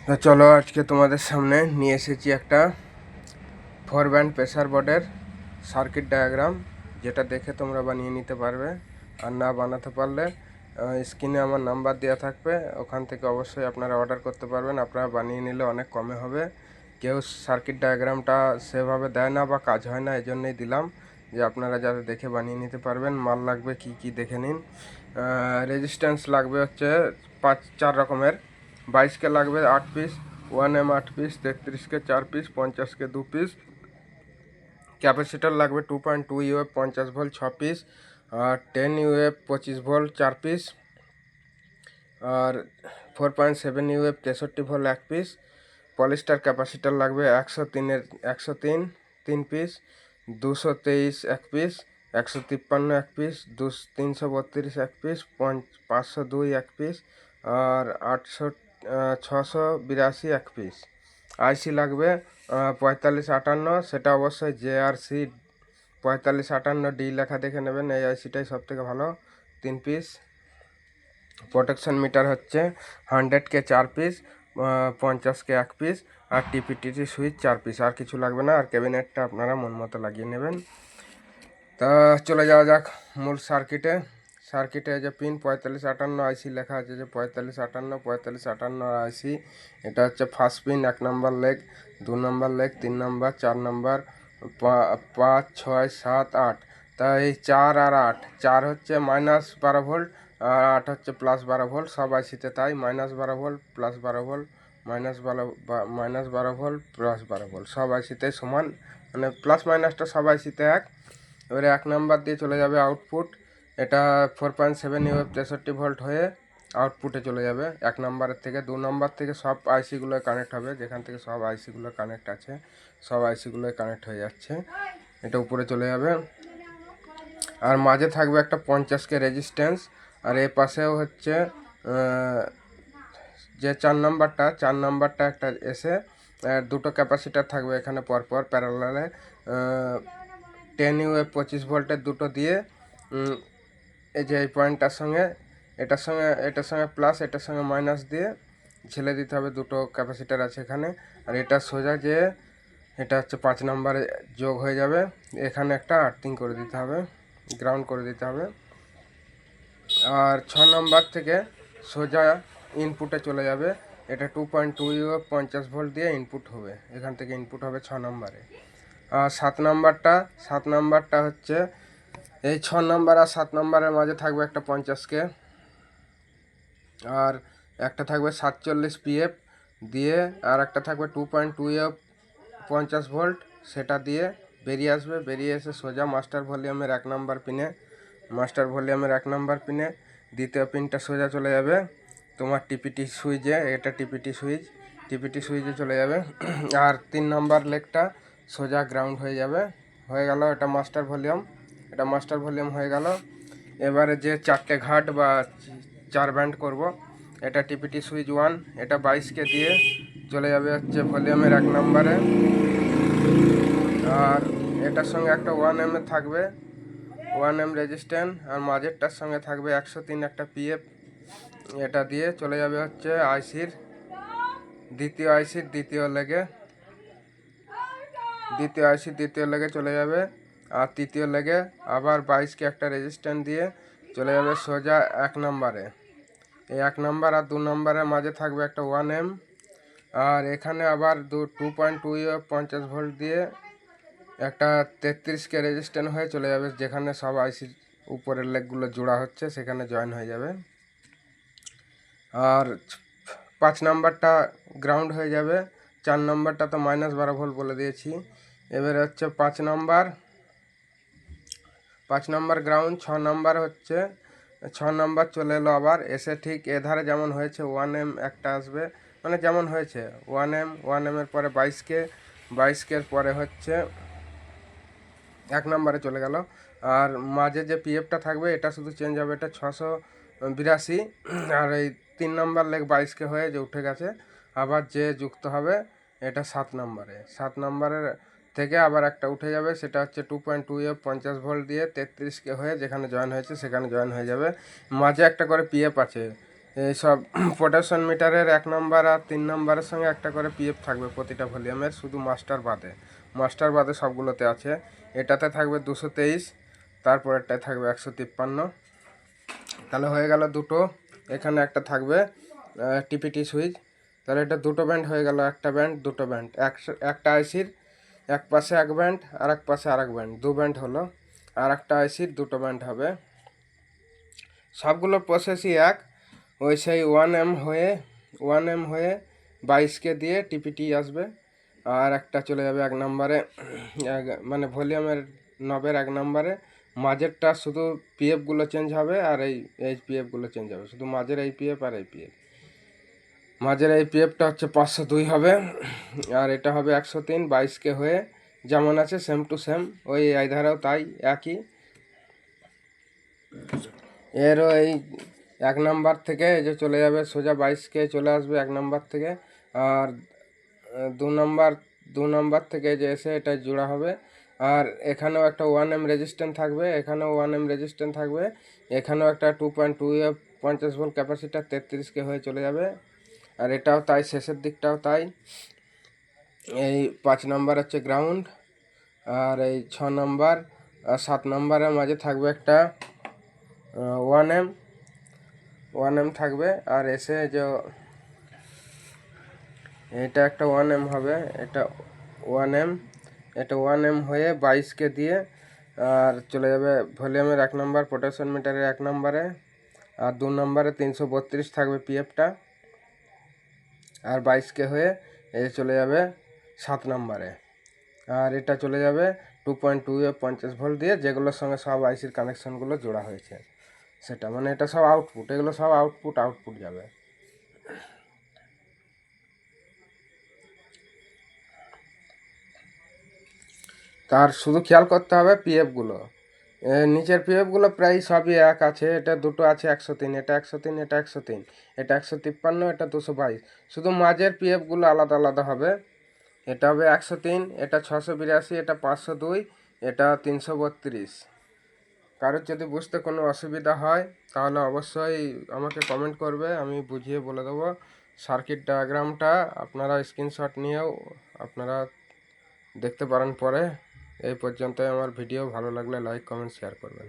তো চলো আজকে তোমাদের সামনে নিয়ে এসেছি একটা 4 ব্যান্ড প্রেসার বোর্ডের সার্কিট ডায়াগ্রাম, যেটা দেখে তোমরা বানিয়ে নিতে পারবে। আর না বানাতে পারলে স্ক্রিনে আমার নাম্বার দেওয়া থাকবে, ওখান থেকে অবশ্যই আপনারা অর্ডার করতে পারবেন। আপনারা বানিয়ে নিলে অনেক কমে হবে। কেউ সার্কিট ডায়াগ্রামটা সেভাবে দেয় না বা কাজ হয় না, এই জন্যই দিলাম যে আপনারা যাতে দেখে বানিয়ে নিতে পারবেন। মাল লাগবে কি কি দেখে নিন। রেজিস্ট্যান্স লাগবে হচ্ছে 4 রকমের। 22 কে লাগবে 8 piece, 1M 8 piece, 33 K 4 piece, 50 K 2 piece. Capacitor লাগবে 2.2 ইউএফ 50 ভোল্ট 6 পিস, আর 10 ইউএফ 25 ভোল্ট 4 পিস, আর 4.7 uF 63 volt 1 piece. Polyester capacitor লাগবে 103 3 piece, 223 1 piece, 153 1 piece, 332 1 piece, 502 1 piece, আর 682 1 পিস। আইসি লাগবে 4558, সেটা অবশ্যই JRC 4558D লেখা দেখে নেবেন, এই আইসিটাই সবথেকে ভালো। 3 পিস। প্রোটেকশন মিটার হচ্ছে 100-কে 4 পিস, 50-কে 1 পিস, আর টিপিটিটি সুইচ 4 পিস। আর কিছু লাগবে না। আর ক্যাবিনেটটা আপনারা মন মতো লাগিয়ে নেবেন। তা চলে যাওয়া যাক মূল সার্কিটে যে পিন 4558 আইসি লেখা আছে, যে 4558 আইসি, এটা হচ্ছে ফার্স্ট পিন, 1 নম্বর লেগ, 2 নম্বর লেগ, 3 নম্বর, 4 নম্বর, 5 6 7 8। তা এই 4 আর 8, 4 হচ্ছে -12 ভোল্ট আর 8 হচ্ছে +12 ভোল্ট। সব আইসিতে তাই, -12 ভোল্ট, +12 ভোল্ট, -12 ভোল্ট, +12 ভোল্ট, সব আইসিতে সমান, মানে প্লাস মাইনাসটা সব আইসিতে এক। এবারে 1 নাম্বার দিয়ে চলে যাবে আউটপুট। এটা 4.7 ইউএফ 63 ভোল্ট হয়ে আউটপুটে চলে যাবে 1 নাম্বারের থেকে। 2 নাম্বার থেকে সব আইসিগুলো কানেক্ট হবে, যেখান থেকে সব আইসিগুলো কানেক্ট আছে সব আইসিগুলো কানেক্ট হয়ে যাচ্ছে, এটা উপরে চলে যাবে। আর মাঝে থাকবে একটা 50-কে রেজিস্ট্যান্স। আর এ পাশেও হচ্ছে যে 4 নাম্বারটা একটা এসে দুটো ক্যাপাসিটার থাকবে এখানে পরপর প্যারালালে। 10 ইউএফ 25 ভোল্টের দুটো দিয়ে এই যে এই পয়েন্টটার সঙ্গে এটার সঙ্গে প্লাস, এটার সঙ্গে মাইনাস দিয়ে ঝেলে দিতে হবে। দুটো ক্যাপাসিটার আছে এখানে। আর এটা সোজা যে এটা হচ্ছে 5 নম্বরে যোগ হয়ে যাবে। এখানে একটা আর্থিং করে দিতে হবে, গ্রাউন্ড করে দিতে হবে। আর 6 নম্বর থেকে সোজা ইনপুটে চলে যাবে। এটা 2.2 ইউএফ 50 ভোল্ট দিয়ে ইনপুট হবে, এখান থেকে ইনপুট হবে 6 নম্বরে। আর 7 নাম্বারটা হচ্ছে এই 6 নম্বর আর 7 নম্বরের মাঝে থাকবে একটা 50-কে, আর একটা থাকবে 47 পিএফ দিয়ে, আর একটা থাকবে 2.2 ইউএফ 50 ভোল্ট, সেটা দিয়ে বেরিয়ে এসে সোজা মাস্টার ভলিউমের 1 নম্বর পিনে দ্বিতীয় পিনটা সোজা চলে যাবে তোমার টিপিটি সুইচে। এটা টিপিটি সুইচে চলে যাবে। আর 3 নম্বর লেগটা সোজা গ্রাউন্ড হয়ে যাবে। হয়ে গেল, এটা মাস্টার ভলিউম হয়ে গেল। এবারে যে 4টে ঘাট বা 4 ব্যান্ড করব, এটা টিপিটি সুইচ 1, এটা 22-কে দিয়ে চলে যাবে হচ্ছে ভলিউমের 1 নম্বরে। আর এটার সঙ্গে একটা 1M থাকবে, 1M রেজিস্ট্যান্স, আর মাঝেরটার সঙ্গে থাকবে 103 একটা পিএফ। এটা দিয়ে চলে যাবে হচ্ছে দ্বিতীয় লেগে চলে যাবে। আর তৃতীয় লেগে আবার 22-কে একটা রেজিস্ট্যান্স দিয়ে চলে যাবে সোজা 1 নম্বরে। এই 1 নম্বর আর 2 নম্বরের মাঝে থাকবে একটা 1M। আর এখানে আবার 2.2 ইউএফ 50 ভোল্ট দিয়ে একটা 33-কে রেজিস্ট্যান্স হয়ে চলে যাবে, যেখানে সব আইসির উপরের লেগগুলো জোড়া হচ্ছে সেখানে জয়েন হয়ে যাবে। আর 5 নাম্বারটা গ্রাউন্ড হয়ে যাবে। 4 নম্বরটা তো -12 ভোল্ট বলে দিয়েছি। এবারে হচ্ছে 5 নাম্বার গ্রাউন্ড। 6 নাম্বার চলে এলো আবার এসে ঠিক এধারে যেমন হয়েছে 1M একটা আসবে, মানে যেমন হয়েছে 1M এর পরে 22-কের পরে হচ্ছে 1 নম্বরে চলে গেল। আর মাঝে যে পিএফটা থাকবে এটা শুধু চেঞ্জ হবে, এটা 682। আর এই 3 নম্বর লেগ 22-কে হয়ে যে উঠে গেছে, আবার যে যুক্ত হবে এটা 7 নম্বরের থেকে আবার একটা উঠে যাবে, সেটা হচ্ছে 2.2 ইউএফ 50 ভোল্ট দিয়ে 33-কে হয়ে যেখানে জয়েন হয়েছে সেখানে জয়েন হয়ে যাবে। মাঝে একটা করে পিএফ আছে, এইসব পোটেশন মিটারের 1 নম্বর আর 3 নম্বরের সঙ্গে একটা করে পিএফ থাকবে প্রতিটা ভলিউমের, শুধু মাস্টার বাদে সবগুলোতে আছে। এটাতে থাকবে 223, তারপরেরটায় থাকবে 153। তাহলে হয়ে গেল দুটো। এখানে একটা থাকবে টিপিটি সুইচ, তাহলে এটা দুটো ব্যান্ড হয়ে গেল, একটা ব্যান্ড দুটো ব্যান্ড, একটা আইসির এক পাশে এক ব্যান্ড আর এক পাশে আর এক ব্যান্ড, 2 ব্যান্ড হলো। আর একটা আইসির দুটো ব্যান্ড হবে। সবগুলোর প্রসেসই এক, ওই সেই 1M হয়ে 22কে দিয়ে টিপিটি আসবে। আর একটা চলে যাবে 1 নম্বরে, মানে ভলিউমের নবের 1 নম্বরে। মাঝেরটা শুধু পিএফগুলো চেঞ্জ হবে আর এই পিএফগুলো চেঞ্জ হবে, শুধু মাঝের এই পিএফ আর এই পিএফ। মাঝের এই পিএফটা হচ্ছে 502 হবে, আর এটা হবে 103 22কে হয়ে, যেমন আছে সেম টু সেম, ওই এই ধারাও তাই একই। এরও এই 1 নাম্বার থেকে এই যে চলে যাবে সোজা 22কে চলে আসবে 1 নাম্বার থেকে। আর 2 নাম্বার থেকে যে এসে এটা জোড়া হবে। আর এখানেও একটা 1M রেজিস্ট্যান্স থাকবে, এখানেও 1M রেজিস্ট্যান্স থাকবে, এখানেও একটা 2.2 50 ভোল্ট ক্যাপাসিটার 33কে হয়ে চলে যাবে। আর এটাও তাই, শেষের দিকটাও তাই। এই 5 নাম্বার হচ্ছে গ্রাউন্ড, আর এই 6 নাম্বার আর 7 নাম্বারের মাঝে থাকবে একটা 1M থাকবে। আর এসে যে এটা একটা 1M হবে, এটা 1M হয়ে 22কে দিয়ে আর চলে যাবে ভলিউমের 1 নম্বর, পোটেশন মিটারের 1 নম্বরে। আর 2 নম্বরে 332 থাকবে পিএফটা, আর 22কে হয়ে এ চলে যাবে 7 নম্বরে। আর এটা চলে যাবে 2.2 50 ভোল্ট দিয়ে, যেগুলোর সঙ্গে সব আইসির কানেকশনগুলো জোড়া হয়েছে সেটা, মানে এটা সব আউটপুট, এগুলো সব আউটপুট যাবে। তার শুধু খেয়াল করতে হবে পিএফগুলো, নিচের পিএফগুলো প্রায় সবই এক আছে। এটা দুটো আছে 103, এটা 103, এটা 103, এটা 153, এটা 222, শুধু মাঝের পিএফগুলো আলাদা আলাদা হবে। এটা হবে 103, এটা 682, এটা 502, এটা 332। কারোর যদি বুঝতে কোনো অসুবিধা হয় তাহলে অবশ্যই আমাকে কমেন্ট করবে, আমি বুঝিয়ে বলে দেবো। সার্কিট ডায়াগ্রামটা আপনারা স্ক্রিনশট নিয়েও আপনারা দেখতে পারেন পরে। এই পর্যন্তই আমার ভিডিও, ভালো লাগলে লাইক কমেন্ট শেয়ার করবেন।